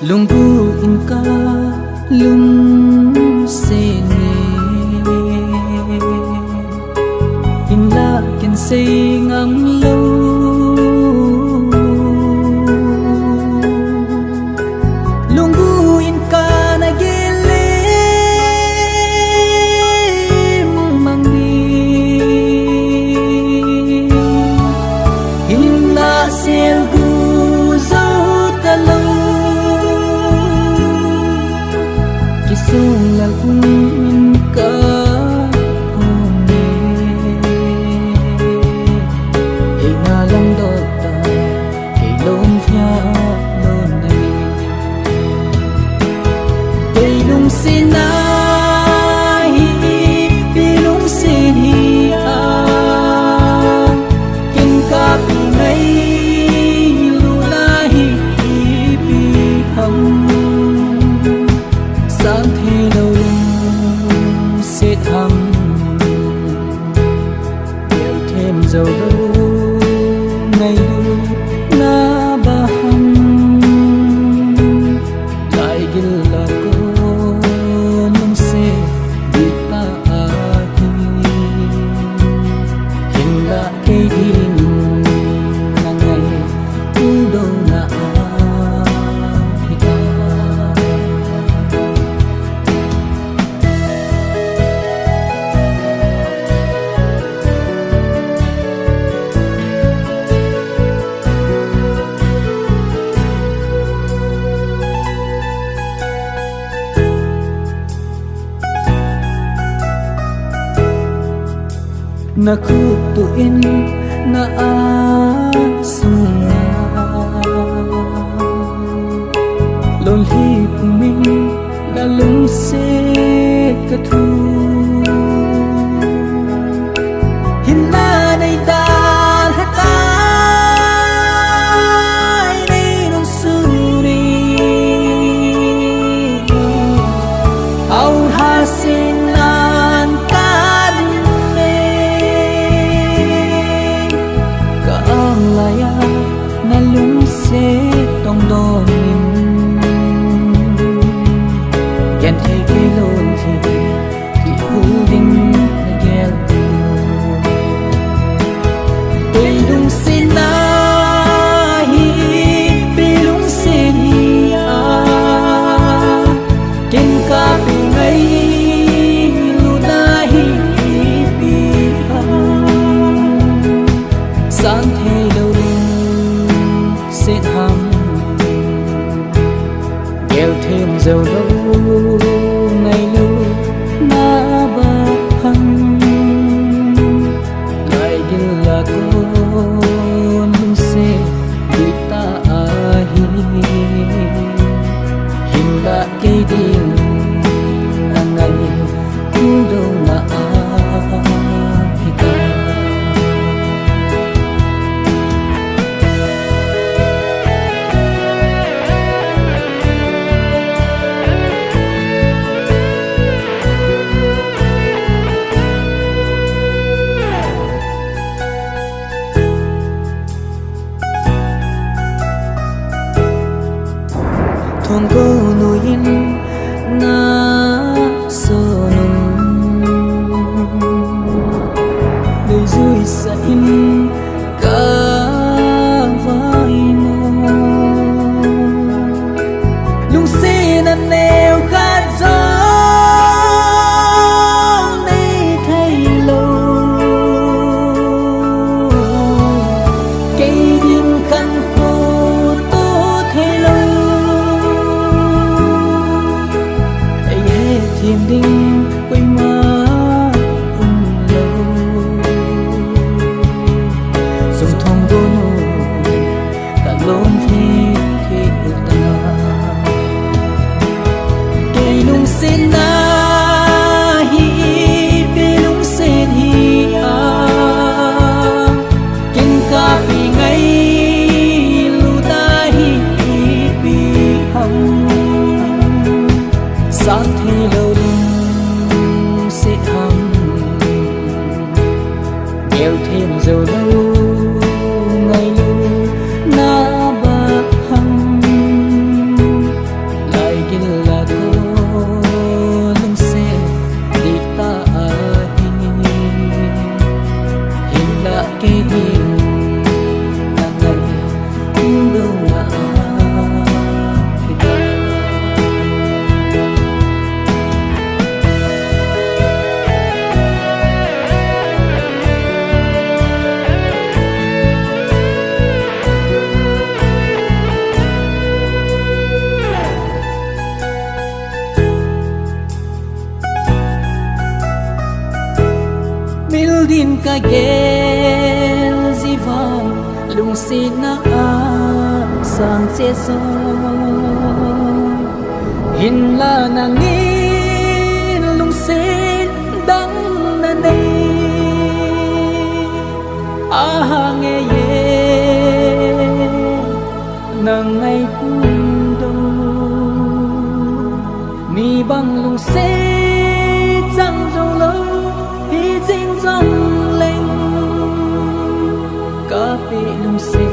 lung bu in ka lung se ne in la ken se ngang lo lung bu in ka na gele mang ni in la sel gu zo ta lo sung la in ka home e na lang do ta e lom fya lo nei e lung sin na hi pi lung sin hi a kin ka pi ngai lu la hi pi ham sáng thế lâu sẽ thăm nhiều thêm dầu lâu ngày lưu na ba hằng lại gil là cô nung sẽ đi ta hi hình là cây điên là ngày u đâu na na khu tu in na a sunga lon hi mình đã lung se ka thu hin na nei ta ha ta nei non suri au ha sin nan ka laya na lung se tong do min yan the ke lon thi ki holding na gel pe lung sin na hi pe lung sin hi a ken ka pe ngai lu na hi pi sáng thế lâu sẽ thăm nghèo thêm dầu lâu ngày lâu na ba hằng lại như là con lung sẽ đi ta hi hình là cây điên là ngày u đâu na thong cô nuôi in na so num đời vui sa in cả vai mô lung xe năn neo khát gió đây thấy lâu cây điên khăn khô tô thấy lâu thiền định quay má lâu dùng thong đô nô cả lôn thi yêu ta cây lung sen na hi cây lung sen hi a kinh ca pi ngay lu ta hi pi hằng dầu lâu ngày lưu na ba hằng lại kia là cô lung xe đi ta hình là cái hình là ngày đâu là din ka gel zivaw lung sina sang che so hin la nangin lung sin dang na nei a hange ye nang ngai do ni bang lung se chang rong lo hi jing dòng linh cá bị lung xì